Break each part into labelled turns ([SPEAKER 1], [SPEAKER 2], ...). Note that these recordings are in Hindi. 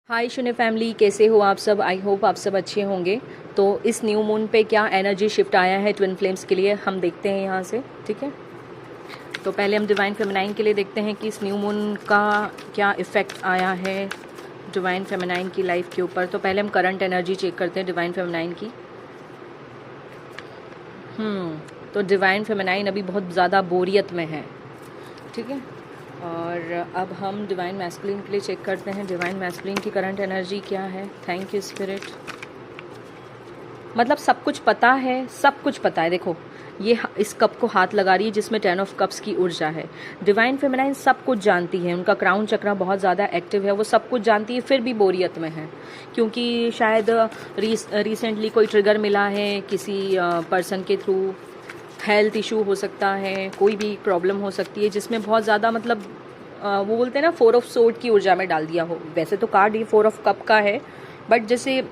[SPEAKER 1] हाय शून्य फैमिली, कैसे हो आप सब। आई होप आप सब अच्छे होंगे। तो इस न्यू मून पे क्या एनर्जी शिफ्ट आया है ट्विन फ्लेम्स के लिए, हम देखते हैं यहाँ से। ठीक है, तो पहले हम डिवाइन फेमिनाइन के लिए देखते हैं कि इस न्यू मून का क्या इफ़ेक्ट आया है डिवाइन फेमिनाइन की लाइफ के ऊपर। तो पहले हम करंट एनर्जी चेक करते हैं डिवाइन फेमिनाइन की। तो डिवाइन फेमिनाइन अभी बहुत ज़्यादा बोरियत में है। ठीक है, और अब हम डिवाइन मैस्कुलिन के लिए चेक करते हैं डिवाइन मैस्कुलिन की करंट एनर्जी क्या है। Thank you spirit. मतलब सब कुछ पता है, सब कुछ पता है। देखो ये इस कप को हाथ लगा रही है जिसमें 10 ऑफ कप्स की ऊर्जा है। डिवाइन फेमिनाइन सब कुछ जानती है, उनका क्राउन चक्रा बहुत ज़्यादा एक्टिव है, वो सब कुछ जानती है फिर भी बोरियत में है। क्योंकि शायद रिसेंटली कोई ट्रिगर मिला है किसी पर्सन के थ्रू, हेल्थ इशू हो सकता है, कोई भी प्रॉब्लम हो सकती है जिसमें बहुत ज़्यादा मतलब वो बोलते हैं ना 4 ऑफ सोर्ड की ऊर्जा में डाल दिया हो। वैसे तो कार्ड ये 4 ऑफ कप का है, बट जैसे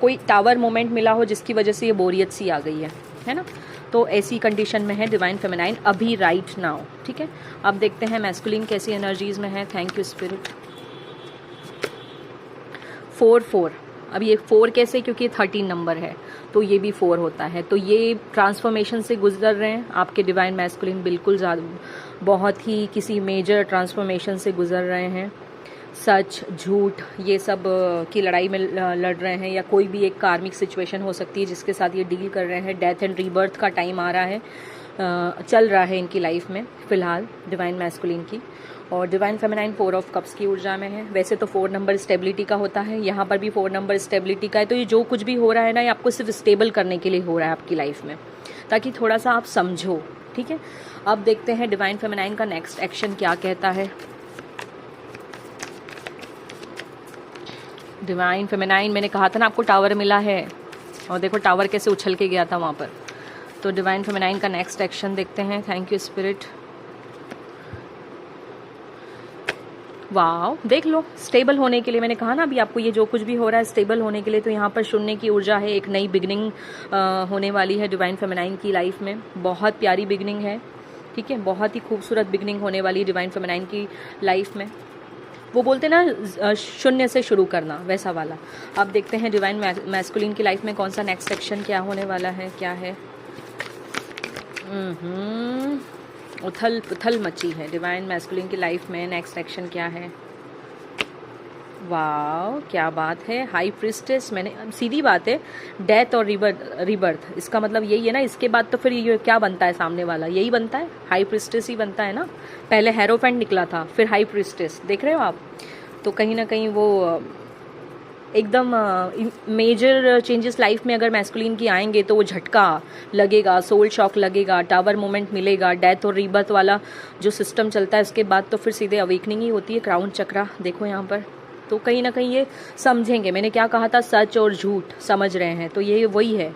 [SPEAKER 1] कोई टावर मोमेंट मिला हो जिसकी वजह से ये बोरियत सी आ गई है ना। तो ऐसी कंडीशन में है डिवाइन फेमिनाइन अभी राइट नाउ। ठीक है, अब देखते हैं मैस्कुलिन कैसी एनर्जीज में है। Thank you spirit. 4 अब ये 4 कैसे, क्योंकि 13 नंबर है तो ये भी 4 होता है। तो ये ट्रांसफॉर्मेशन से गुजर रहे हैं आपके डिवाइन मैस्कुलिन, बिल्कुल बहुत ही किसी मेजर ट्रांसफॉर्मेशन से गुजर रहे हैं। सच झूठ ये सब की लड़ाई में लड़ रहे हैं, या कोई भी एक कार्मिक सिचुएशन हो सकती है जिसके साथ ये डील कर रहे हैं। डेथ एंड रीबर्थ का टाइम आ रहा है, चल रहा है इनकी लाइफ में फिलहाल डिवाइन मैस्कुलिन की। और डिवाइन फेमिनाइन 4 ऑफ कप्स की ऊर्जा में है। वैसे तो 4 नंबर स्टेबिलिटी का होता है, यहाँ पर भी 4 नंबर स्टेबिलिटी का है। तो ये जो कुछ भी हो रहा है ना, ये आपको सिर्फ स्टेबल करने के लिए हो रहा है आपकी लाइफ में, ताकि थोड़ा सा आप समझो। ठीक है, अब देखते हैं डिवाइन फेमिनाइन का नेक्स्ट एक्शन क्या कहता है। डिवाइन फेमिनाइन, मैंने कहा था ना आपको टावर मिला है, और देखो टावर कैसे उछल के गया था वहाँ पर। तो डिवाइन फेमिनाइन का नेक्स्ट एक्शन देखते हैं। Thank you spirit. वाह, देख लो स्टेबल होने के लिए, मैंने कहा ना अभी आपको ये जो कुछ भी हो रहा है स्टेबल होने के लिए। तो यहाँ पर शून्य की ऊर्जा है, एक नई बिगनिंग होने वाली है डिवाइन फेमिनाइन की लाइफ में। बहुत प्यारी बिगनिंग है। ठीक है, बहुत ही खूबसूरत बिगनिंग होने वाली है डिवाइन फेमिनाइन की लाइफ में। वो बोलते ना शून्य से शुरू करना, वैसा वाला। अब देखते हैं डिवाइन मैस्कुलिन की लाइफ में कौन सा नेक्स्ट एक्शन क्या होने वाला है, क्या है। उथल पुथल मची है डिवाइन मैस्कुलिन की लाइफ में। नेक्स्ट एक्शन क्या है। वाह क्या बात है, हाई प्रिस्टेस। मैंने सीधी बात है, डेथ और रिबर्थ इसका मतलब यही है ना। इसके बाद तो फिर ये क्या बनता है सामने वाला, यही बनता है, हाई प्रिस्टेस ही बनता है ना। पहले हेरोफेंट निकला था, फिर हाई प्रिस्टेस, देख रहे हो आप। तो कहीं ना कहीं वो एकदम मेजर चेंजेस लाइफ में अगर मैस्कुलिन की आएंगे तो वो झटका लगेगा, सोल शॉक लगेगा, टावर मोमेंट मिलेगा। डेथ और रीबर्थ वाला जो सिस्टम चलता है उसके बाद तो फिर सीधे अवेकनिंग ही होती है, क्राउन चक्रा देखो यहाँ पर। तो कहीं ना कहीं ये समझेंगे, मैंने क्या कहा था, सच और झूठ समझ रहे हैं। तो ये वही है।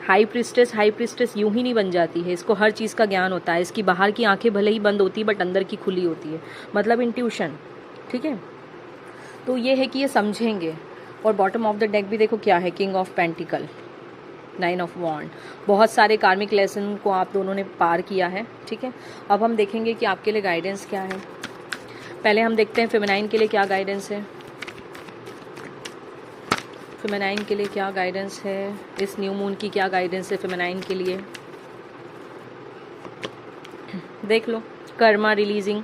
[SPEAKER 1] हाई प्रिस्टेस यूं ही नहीं बन जाती है, इसको हर चीज़ का ज्ञान होता है। इसकी बाहर की आंखें भले ही बंद होती है बट अंदर की खुली होती है, मतलब इंट्यूशन। ठीक है, तो ये है कि ये समझेंगे। और बॉटम ऑफ द डेक भी देखो क्या है, किंग ऑफ पेंटिकल, 9 ऑफ वॉन्ड। बहुत सारे कार्मिक लेसन को आप दोनों ने पार किया है। ठीक है, अब हम देखेंगे कि आपके लिए गाइडेंस क्या है। पहले हम देखते हैं फेमिनाइन के लिए क्या गाइडेंस है। फेमिनाइन के लिए क्या गाइडेंस है, इस न्यू मून की क्या गाइडेंस है फेमिनाइन के लिए। देख लो, karma releasing,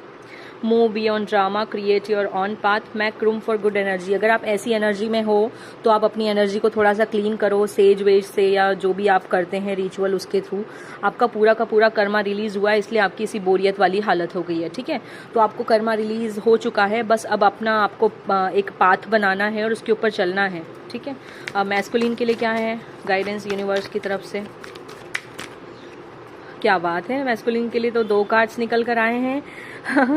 [SPEAKER 1] move beyond drama, create your own path, make room for good energy. अगर आप ऐसी एनर्जी में हो तो आप अपनी एनर्जी को थोड़ा सा क्लीन करो, सेज वेज से या जो भी आप करते हैं रिचुअल, उसके थ्रू आपका पूरा का पूरा कर्मा रिलीज हुआ है, इसलिए आपकी इसी बोरियत वाली हालत हो गई है। ठीक है, तो आपको कर्मा रिलीज हो चुका है, बस अब अपना आपको एक पाथ बनाना है और उसके ऊपर चलना है। ठीक है, अब मैस्कुलिन के लिए क्या है गाइडेंस यूनिवर्स की तरफ से। क्या बात है, मैस्कुलिन के लिए तो 2 कार्ड्स निकल कर आए हैं।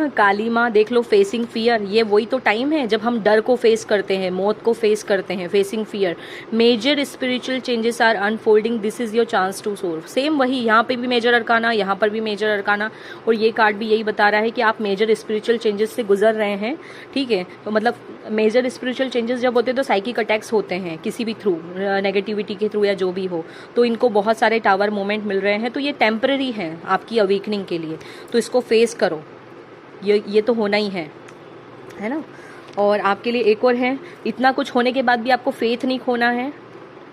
[SPEAKER 1] काली माँ, देख लो, फेसिंग फियर। ये वही तो टाइम है जब हम डर को फेस करते हैं, मौत को फेस करते हैं, facing fear. Major spiritual changes are unfolding, this is your chance to solve. Same वही, यहाँ पे भी मेजर अरकाना, यहाँ पर भी मेजर अरकाना, और ये कार्ड भी यही बता रहा है कि आप मेजर स्पिरिचुअल चेंजेस से गुजर रहे हैं। ठीक है, तो मतलब मेजर स्पिरिचुअल चेंजेस जब होते हैं तो साइकिक अटैक्स होते हैं किसी भी थ्रू, नेगेटिविटी के थ्रू या जो भी हो, तो इनको बहुत सारे टावर मोमेंट मिल रहे हैं। तो ये टेम्पररी है आपकी अवेकनिंग के लिए, तो इसको फेस करो, ये तो होना ही है ना। और आपके लिए एक और है, इतना कुछ होने के बाद भी आपको फेथ नहीं खोना है।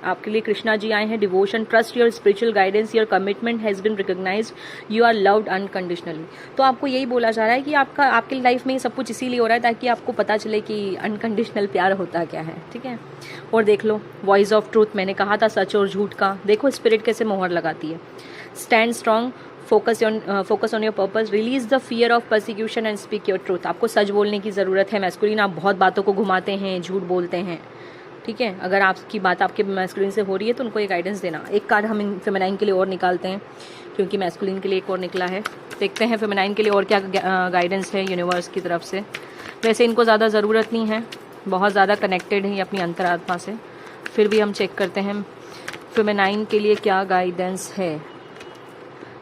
[SPEAKER 1] आपके लिए कृष्णा जी आए हैं, devotion, trust your spiritual guidance, your commitment has been recognised, you are loved unconditionally. तो आपको यही बोला जा रहा है कि आपकी लाइफ में ये सब कुछ इसीलिए हो रहा है ताकि आपको पता चले कि अनकंडीशनल प्यार होता क्या है, ठीक है। और देख लो वॉइस ऑफ ट्रूथ, मैंने कहा था सच और झूठ का, देखो स्पिरिट कैसे मोहर लगाती है। Stand strong, focus on your purpose, release the fear of persecution and speak your truth. आपको सच बोलने की ज़रूरत है। मैस्कुलिन, आप बहुत बातों को घुमाते हैं, झूठ बोलते हैं, ठीक है। अगर आपकी बात आपके मैस्कुलिन से हो रही है तो उनको ये गाइडेंस देना। एक कार्ड हम फेमिनाइन के लिए और निकालते हैं, क्योंकि मैस्कुलिन के लिए एक और निकला है। देखते हैं फेमिनाइन के लिए और क्या गाइडेंस है यूनिवर्स की तरफ से। वैसे इनको ज़्यादा ज़रूरत नहीं है, बहुत ज़्यादा कनेक्टेड है अपनी अंतरात्मा से, फिर भी हम चेक करते हैं फेमिनाइन के लिए क्या गाइडेंस है।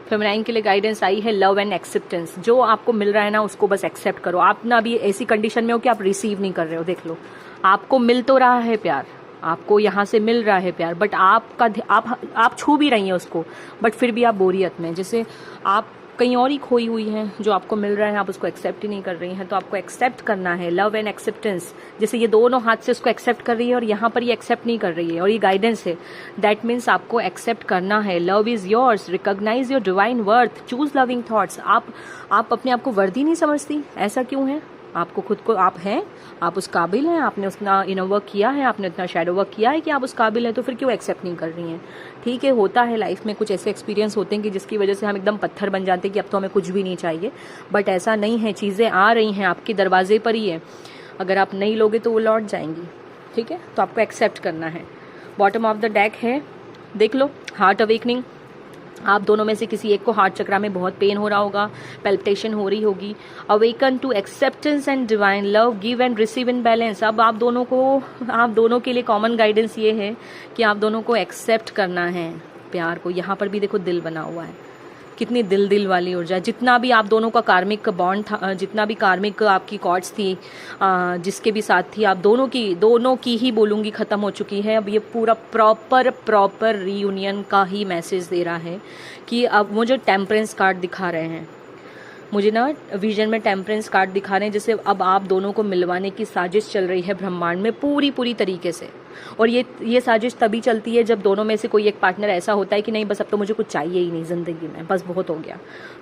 [SPEAKER 1] फेमिनाइन के लिए गाइडेंस आई है लव एंड एक्सेप्टेंस। जो आपको मिल रहा है ना उसको बस एक्सेप्ट करो। आप ना अभी ऐसी कंडीशन में हो कि आप रिसीव नहीं कर रहे हो। देख लो, आपको मिल तो रहा है प्यार, आपको यहाँ से मिल रहा है प्यार, बट आप छू भी रही हैं उसको, बट फिर भी आप बोरियत में, जैसे आप कहीं और ही खोई हुई हैं। जो आपको मिल रहा है आप उसको एक्सेप्ट ही नहीं कर रही हैं, तो आपको एक्सेप्ट करना है। लव एंड एक्सेप्टेंस, जैसे ये दोनों हाथ से उसको एक्सेप्ट कर रही है और यहाँ पर ये एक्सेप्ट नहीं कर रही है, और ये गाइडेंस है। दैट मीन्स आपको एक्सेप्ट करना है। Love is yours, recognise your divine worth, choose loving thoughts. आप अपने आप को वर्दी नहीं समझती, ऐसा क्यों है? आपको खुद को, आप हैं, आप उस काबिल हैं, आपने उतना इनर वर्क किया है, आपने उतना शैडो वर्क किया है कि आप उस काबिल हैं, तो फिर क्यों एक्सेप्ट नहीं कर रही हैं? ठीक है, होता है लाइफ में कुछ ऐसे एक्सपीरियंस होते हैं कि जिसकी वजह से हम एकदम पत्थर बन जाते हैं कि अब तो हमें कुछ भी नहीं चाहिए, बट ऐसा नहीं है। चीज़ें आ रही हैं, आपके दरवाजे पर ही है। अगर आप नहीं लोगे तो वो लौट जाएंगी, ठीक है। तो आपको एक्सेप्ट करना है। बॉटम ऑफ द डेक है, देख लो, हार्ट अवेकनिंग। आप दोनों में से किसी एक को हार्ट चक्रा में बहुत पेन हो रहा होगा, पैल्पिटेशन हो रही होगी। Awaken to acceptance and divine love, give and receive in balance. अब आप दोनों के लिए कॉमन गाइडेंस ये है कि आप दोनों को एक्सेप्ट करना है प्यार को। यहाँ पर भी देखो दिल बना हुआ है, कितनी दिल वाली ऊर्जा। जितना भी आप दोनों का कार्मिक बॉन्ड था, जितना भी कार्मिक आपकी कॉर्ड्स थी, जिसके भी साथ थी, आप दोनों की ही बोलूँगी ख़त्म हो चुकी है। अब ये पूरा प्रॉपर रीयूनियन का ही मैसेज दे रहा है कि अब मुझे टेम्परेंस कार्ड दिखा रहे हैं, मुझे ना विजन में टेम्परेंस कार्ड दिखा रहे हैं, जैसे अब आप दोनों को मिलवाने की साजिश चल रही है ब्रह्मांड में पूरी तरीके से। और ये साजिश तभी चलती है जब दोनों में से कोई एक पार्टनर ऐसा होता है कि नहीं बस अब तो मुझे कुछ चाहिए ही नहीं ज़िंदगी में, बस बहुत हो गया।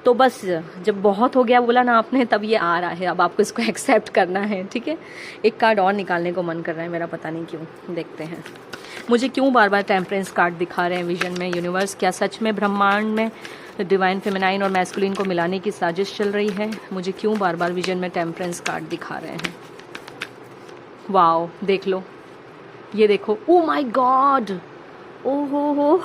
[SPEAKER 1] तो बस जब बहुत हो गया बोला ना आपने, तब ये आ रहा है। अब आपको इसको एक्सेप्ट करना है, ठीक है। एक कार्ड और निकालने को मन कर रहा है मेरा, पता नहीं क्यों। देखते हैं मुझे क्यों बार बार टेम्परेंस कार्ड दिखा रहे हैं विजन में यूनिवर्स। क्या सच में ब्रह्मांड में डिवाइन फेमिनाइन और मैस्कुलिन को मिलाने की साजिश चल रही है? मुझे क्यों बार बार विजन में टेम्परेंस कार्ड दिखा रहे हैं? वाओ, देख लो, ये देखो, ओ माय गॉड, ओहो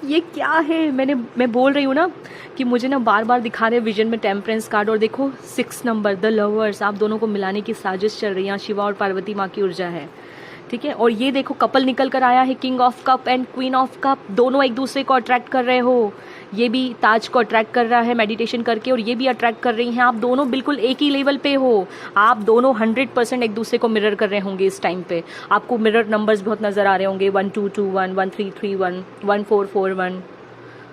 [SPEAKER 1] ये क्या है? मैं बोल रही हूँ ना कि मुझे ना बार बार दिखा रहे हैं विजन में टेम्परेंस कार्ड। और देखो 6 नंबर, द लवर्स, आप दोनों को मिलाने की साजिश चल रही है। शिवा और पार्वती माँ की ऊर्जा है, ठीक है। और ये देखो कपल निकल कर आया है, king of cup and queen of cup. दोनों एक दूसरे को अट्रैक्ट कर रहे हो। ये भी ताज को अट्रैक्ट कर रहा है मेडिटेशन करके, और ये भी अट्रैक्ट कर रही हैं। आप दोनों बिल्कुल एक ही लेवल पे हो। आप दोनों 100% एक दूसरे को मिरर कर रहे होंगे इस टाइम पे। आपको मिरर नंबर्स बहुत नज़र आ रहे होंगे, 1221, 1331, 1441,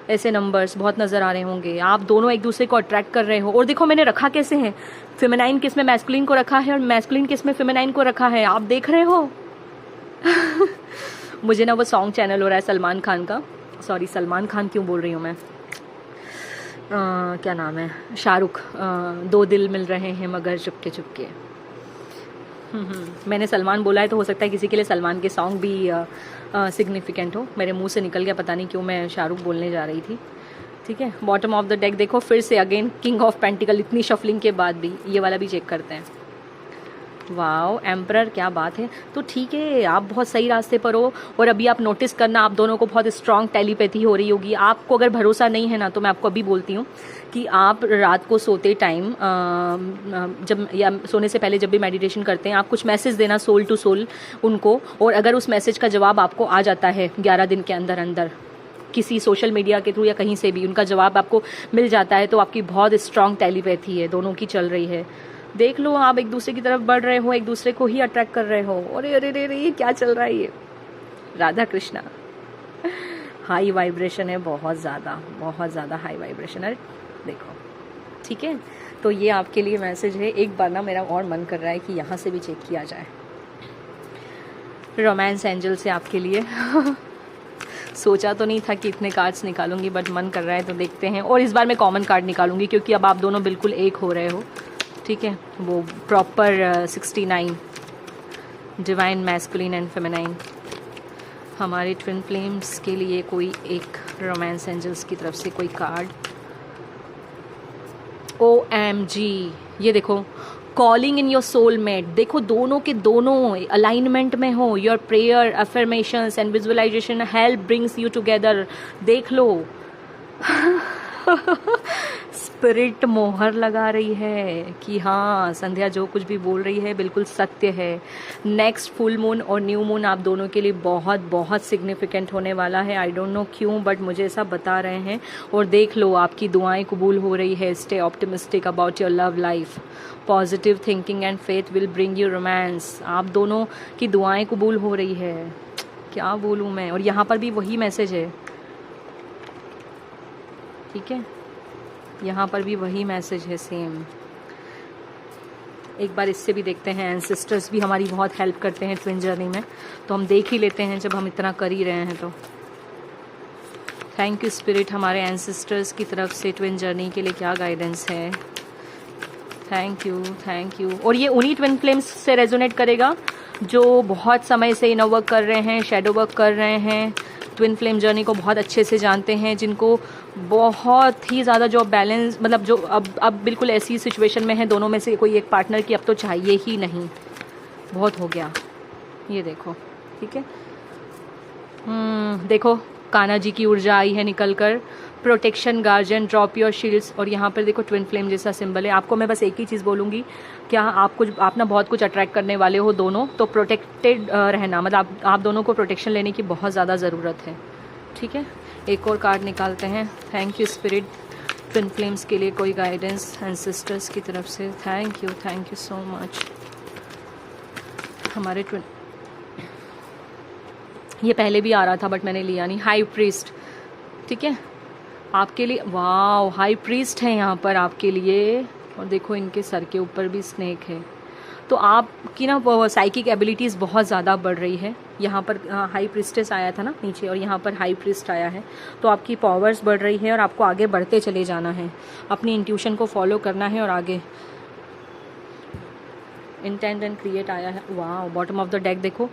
[SPEAKER 1] ऐसे नंबर्स बहुत नज़र आ रहे होंगे। आप दोनों एक दूसरे को अट्रैक्ट कर रहे हो। और देखो मैंने रखा कैसे है, फेमिनाइन किस में मैस्कुलिन को रखा है और मैस्कुलिन किस में फेमिनाइन को रखा है, आप देख रहे हो। मुझे ना वो सॉन्ग चैनल हो रहा है सलमान खान का, सॉरी सलमान खान क्यों बोल रही हूँ मैं, क्या नाम है, शाहरुख, 2 दिल मिल रहे हैं मगर चुपके चुपके। मैंने सलमान बोला है तो हो सकता है किसी के लिए सलमान के सॉन्ग भी सिग्निफिकेंट हो। मेरे मुंह से निकल गया, पता नहीं क्यों मैं शाहरुख बोलने जा रही थी, ठीक है। बॉटम ऑफ द डेक देखो फिर से अगेन किंग ऑफ पेंटिकल, इतनी शफलिंग के बाद भी। ये वाला भी चेक करते हैं। वाओ, एम्परर, क्या बात है। तो ठीक है, आप बहुत सही रास्ते पर हो। और अभी आप नोटिस करना, आप दोनों को बहुत स्ट्रांग टेलीपैथी हो रही होगी। आपको अगर भरोसा नहीं है ना, तो मैं आपको अभी बोलती हूँ कि आप रात को सोते टाइम जब या सोने से पहले जब भी मेडिटेशन करते हैं, आप कुछ मैसेज देना सोल टू सोल उनको। और अगर उस मैसेज का जवाब आपको आ जाता है 11 दिन के अंदर अंदर, किसी सोशल मीडिया के थ्रू या कहीं से भी उनका जवाब आपको मिल जाता है, तो आपकी बहुत स्ट्रांग टेलीपैथी है, दोनों की चल रही है। देख लो, आप एक दूसरे की तरफ बढ़ रहे हो, एक दूसरे को ही अट्रैक्ट कर रहे हो। अरे अरे अरे, ये क्या चल रहा है? ये राधा कृष्णा, हाई वाइब्रेशन है, बहुत ज़्यादा हाई वाइब्रेशन है, देखो, ठीक है। तो ये आपके लिए मैसेज है। एक बार ना मेरा और मन कर रहा है कि यहाँ से भी चेक किया जाए, रोमांस एंजल से आपके लिए। सोचा तो नहीं था कि इतने कार्ड्स निकालूंगी, बट मन कर रहा है तो देखते हैं। और इस बार मैं कॉमन कार्ड निकालूंगी क्योंकि अब आप दोनों बिल्कुल एक हो रहे हो, ठीक है। वो proper 69 divine masculine and feminine. हमारे ट्विन फ्लेम्स के लिए कोई एक रोमांस एंजल्स की तरफ से कोई कार्ड। OMG, ये देखो, कॉलिंग इन योर सोलमेट। देखो दोनों के दोनों अलाइनमेंट में हो। Your prayer, affirmations and visualisation help brings you together. देख लो स्पिरिट मोहर लगा रही है कि हाँ, संध्या जो कुछ भी बोल रही है बिल्कुल सत्य है। नेक्स्ट फुल मून और न्यू मून आप दोनों के लिए बहुत बहुत सिग्निफिकेंट होने वाला है। आई डोंट नो क्यों, बट मुझे ऐसा बता रहे हैं। और देख लो, आपकी दुआएं कबूल हो रही है। Stay optimistic about your love life. Positive thinking and faith will bring you romance. आप दोनों की दुआएं कबूल हो रही है, क्या बोलूँ मैं। और यहाँ पर भी वही मैसेज है, ठीक है, यहाँ पर भी वही मैसेज है सेम। एक बार इससे भी देखते हैं। एंसेस्टर्स भी हमारी बहुत हेल्प करते हैं ट्विन जर्नी में, तो हम देख ही लेते हैं जब हम इतना कर ही रहे हैं तो। थैंक यू स्पिरिट, हमारे एंसेस्टर्स की तरफ से ट्विन जर्नी के लिए क्या गाइडेंस है। Thank you, thank you. और ये उन्हीं ट्विन फ्लेम्स से रेजोनेट करेगा जो बहुत समय से इनर वर्क कर रहे हैं, शेडो वर्क कर रहे हैं, ट्विन फ्लेम जर्नी को बहुत अच्छे से जानते हैं, जिनको बहुत ही ज़्यादा जो बैलेंस, मतलब जो अब बिल्कुल ऐसी सिचुएशन में है दोनों में से कोई एक पार्टनर की अब तो चाहिए ही नहीं, बहुत हो गया। ये देखो, ठीक है। देखो कान्हा जी की ऊर्जा आई है निकल कर। Protection, guardian, drop your shields. और यहाँ पर देखो ट्विन फ्लेम जैसा सिंबल है। आपको मैं बस एक ही चीज़ बोलूँगी, क्या आप ना बहुत कुछ अट्रैक्ट करने वाले हो दोनों, तो प्रोटेक्टेड रहना, मतलब आप दोनों को प्रोटेक्शन लेने की बहुत ज़्यादा ज़रूरत है, ठीक है। एक और कार्ड निकालते हैं। Thank you spirit, twin flames के लिए कोई गाइडेंस एंसेस्टर्स की तरफ से। Thank you so much. हमारे ट्विन, ये पहले भी आ रहा था बट मैंने लिया नहीं। हाई प्रीस्ट, ठीक है, आपके लिए। वाह, हाई प्रीस्ट है यहाँ पर आपके लिए। और देखो इनके सर के ऊपर भी स्नेक है। तो आपकी ना साइकिक एबिलिटीज़ बहुत ज़्यादा बढ़ रही है। यहाँ पर हाई प्रीस्टेस आया था ना नीचे, और यहाँ पर हाई प्रीस्ट आया है। तो आपकी पावर्स बढ़ रही है और आपको आगे बढ़ते चले जाना है, अपनी इंट्यूशन को फॉलो करना है और आगे। इंटेंट एंड क्रिएट आया है। वाह, बॉटम ऑफ द डेक देखो,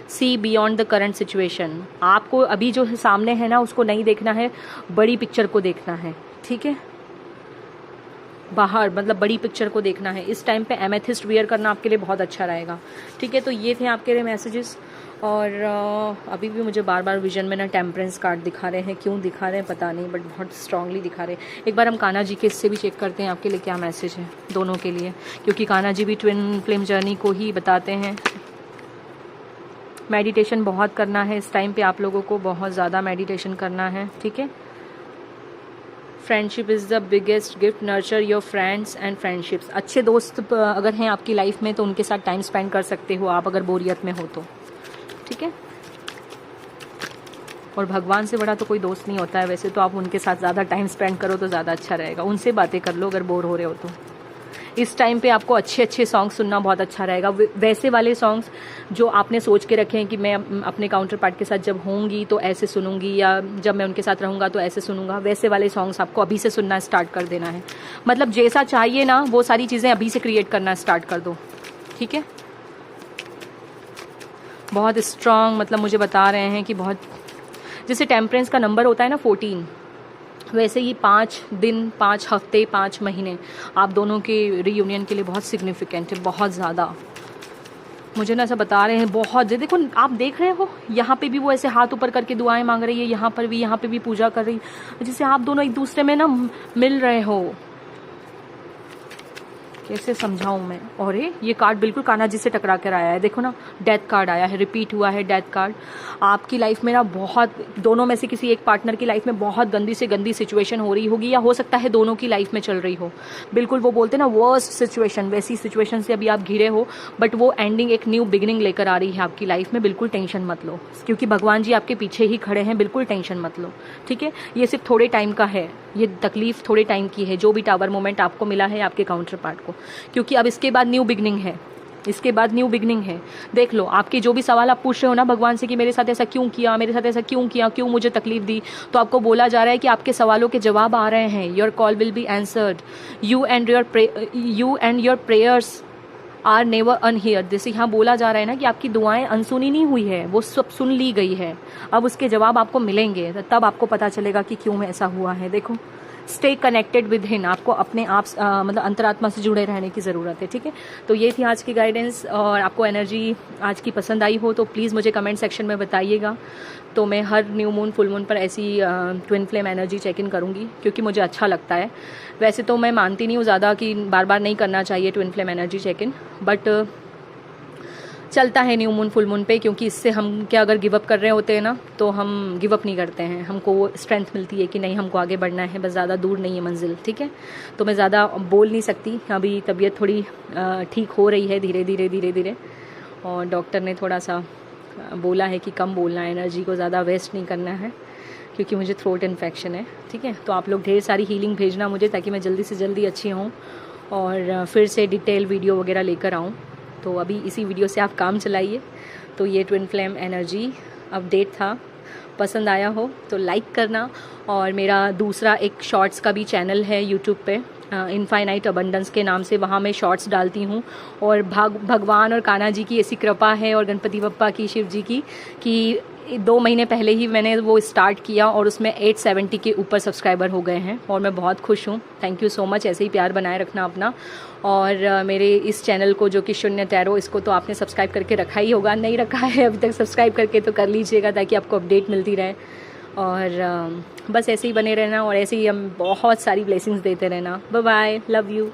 [SPEAKER 1] see beyond the current situation. आपको अभी जो सामने है ना उसको नहीं देखना है, बड़ी पिक्चर को देखना है, ठीक है। बाहर मतलब बड़ी पिक्चर को देखना है। इस टाइम पे एमेथिस्ट वियर करना आपके लिए बहुत अच्छा रहेगा, ठीक है। तो ये थे आपके लिए मैसेजेस। और अभी भी मुझे बार बार विजन में ना टेम्परेंस कार्ड दिखा रहे हैं। क्यों दिखा रहे हैं पता नहीं, बट बहुत स्ट्रांगली दिखा रहे हैं। एक बार हम कान्हा जी के इससे भी चेक करते हैं आपके लिए क्या मैसेज है दोनों के लिए, क्योंकि कान्हा जी भी ट्विन फ्लेम जर्नी को ही बताते हैं। मेडिटेशन बहुत करना है इस टाइम पे, आप लोगों को बहुत ज़्यादा मेडिटेशन करना है, ठीक है। Friendship is the biggest gift, nurture your friends and friendships. अच्छे दोस्त अगर हैं आपकी लाइफ में तो उनके साथ टाइम स्पेंड कर सकते हो आप, अगर बोरियत में हो तो, ठीक है। और भगवान से बड़ा तो कोई दोस्त नहीं होता है वैसे, तो आप उनके साथ ज़्यादा टाइम स्पेंड करो तो ज़्यादा अच्छा रहेगा। उनसे बातें कर लो अगर बोर हो रहे हो तो। इस टाइम पे आपको अच्छे अच्छे सॉन्ग सुनना बहुत अच्छा रहेगा, वैसे वाले सॉन्ग्स जो आपने सोच के रखे हैं कि मैं अपने काउंटर पार्ट के साथ जब होंगी तो ऐसे सुनूंगी, या जब मैं उनके साथ रहूँगा तो ऐसे सुनूंगा। वैसे वाले सॉन्ग्स आपको अभी से सुनना स्टार्ट कर देना है। मतलब जैसा चाहिए ना वो सारी चीज़ें अभी से क्रिएट करना स्टार्ट कर दो, ठीक है। बहुत स्ट्रांग, मतलब मुझे बता रहे हैं कि बहुत, जैसे टेम्परेंस का नंबर होता है ना 14, वैसे ही 5 दिन, 5 हफ्ते, 5 महीने आप दोनों के रीयूनियन के लिए बहुत सिग्निफिकेंट है, बहुत ज़्यादा। मुझे ना ऐसा बता रहे हैं बहुत। देखो आप देख रहे हो यहाँ पे भी वो ऐसे हाथ ऊपर करके दुआएं मांग रही है, यहाँ पे भी पूजा कर रही है, जिससे आप दोनों एक दूसरे में ना मिल रहे हो। कैसे समझाऊं मैं। और ये कार्ड बिल्कुल कान्हा जी से टकरा कर आया है, देखो ना, डेथ कार्ड आया है, रिपीट हुआ है डेथ कार्ड। आपकी लाइफ में ना बहुत, दोनों में से किसी एक पार्टनर की लाइफ में बहुत गंदी से गंदी सिचुएशन हो रही होगी, या हो सकता है दोनों की लाइफ में चल रही हो। बिल्कुल वो बोलते ना वर्स्ट सिचुएशन, वैसी सिचुएशन से अभी आप घिरे हो, बट वो एंडिंग एक न्यू बिगिनिंग लेकर आ रही है आपकी लाइफ में। बिल्कुल टेंशन मत लो, क्योंकि भगवान जी आपके पीछे ही खड़े हैं, बिल्कुल टेंशन मत लो, ठीक है। ये सिर्फ थोड़े टाइम का है, ये तकलीफ़ थोड़े टाइम की है, जो भी टावर मोमेंट आपको मिला है आपके काउंटर पार्ट को, क्योंकि अब इसके बाद न्यू बिगनिंग है, इसके बाद न्यू बिगनिंग है। देख लो, आपके जो भी सवाल आप पूछ रहे हो ना भगवान से कि मेरे साथ ऐसा क्यों किया, मेरे साथ ऐसा क्यों किया, क्यों मुझे तकलीफ दी, तो आपको बोला जा रहा है कि आपके सवालों के जवाब आ रहे हैं। Your call will be answered, you and your prayers are never unheard. जैसे यहाँ बोला जा रहा है ना कि आपकी दुआएं अनसुनी नहीं हुई है, वो सब सुन ली गई है, अब उसके जवाब आपको मिलेंगे, तब आपको पता चलेगा कि क्यों ऐसा हुआ है। देखो, स्टे कनेक्टेड विद हिम, आपको अपने आप मतलब अंतरात्मा से जुड़े रहने की ज़रूरत है, ठीक है। तो ये थी आज की गाइडेंस, और आपको एनर्जी आज की पसंद आई हो तो प्लीज़ मुझे कमेंट सेक्शन में बताइएगा। तो मैं हर न्यू मून फुल मून पर ऐसी twin flame energy check in करूँगी, क्योंकि मुझे अच्छा लगता है। वैसे तो मैं मानती नहीं हूँ ज़्यादा कि बार बार नहीं करना चाहिए twin flame energy check in, but चलता है न्यू मून फुल मून पे, क्योंकि इससे हम क्या अगर गिव अप कर रहे होते हैं ना तो हम गिव अप नहीं करते हैं, हमको वो स्ट्रेंथ मिलती है कि नहीं हमको आगे बढ़ना है, बस ज़्यादा दूर नहीं है मंजिल, ठीक है। तो मैं ज़्यादा बोल नहीं सकती, अभी तबीयत थोड़ी ठीक हो रही है धीरे धीरे धीरे धीरे, और डॉक्टर ने थोड़ा सा बोला है कि कम बोलना है, एनर्जी को ज़्यादा वेस्ट नहीं करना है, क्योंकि मुझे थ्रोट इन्फेक्शन है, ठीक है। तो आप लोग ढेर सारी हीलिंग भेजना मुझे, ताकि मैं जल्दी से जल्दी अच्छी हूँ और फिर से डिटेल वीडियो वगैरह लेकर आऊँ। तो अभी इसी वीडियो से आप काम चलाइए। तो ये ट्विन फ्लेम एनर्जी अपडेट था, पसंद आया हो तो लाइक करना, और मेरा दूसरा एक शॉर्ट्स का भी चैनल है यूट्यूब पे, इनफाइनाइट अबंडेंस के नाम से, वहाँ मैं शॉर्ट्स डालती हूँ। और भगवान और कान्हा जी की ऐसी कृपा है, और गणपति बप्पा की, शिव जी की, कि 2 महीने पहले ही मैंने वो स्टार्ट किया और उसमें 870 के ऊपर सब्सक्राइबर हो गए हैं, और मैं बहुत खुश हूँ। थैंक यू सो मच, ऐसे ही प्यार बनाए रखना अपना। और मेरे इस चैनल को जो कि शून्य टैरो, इसको तो आपने सब्सक्राइब करके रखा ही होगा, नहीं रखा है अभी तक सब्सक्राइब करके तो कर लीजिएगा, ताकि आपको अपडेट मिलती रहे। और बस ऐसे ही बने रहना, और ऐसे ही हम बहुत सारी ब्लेसिंग्स देते रहना। Bye bye, love you.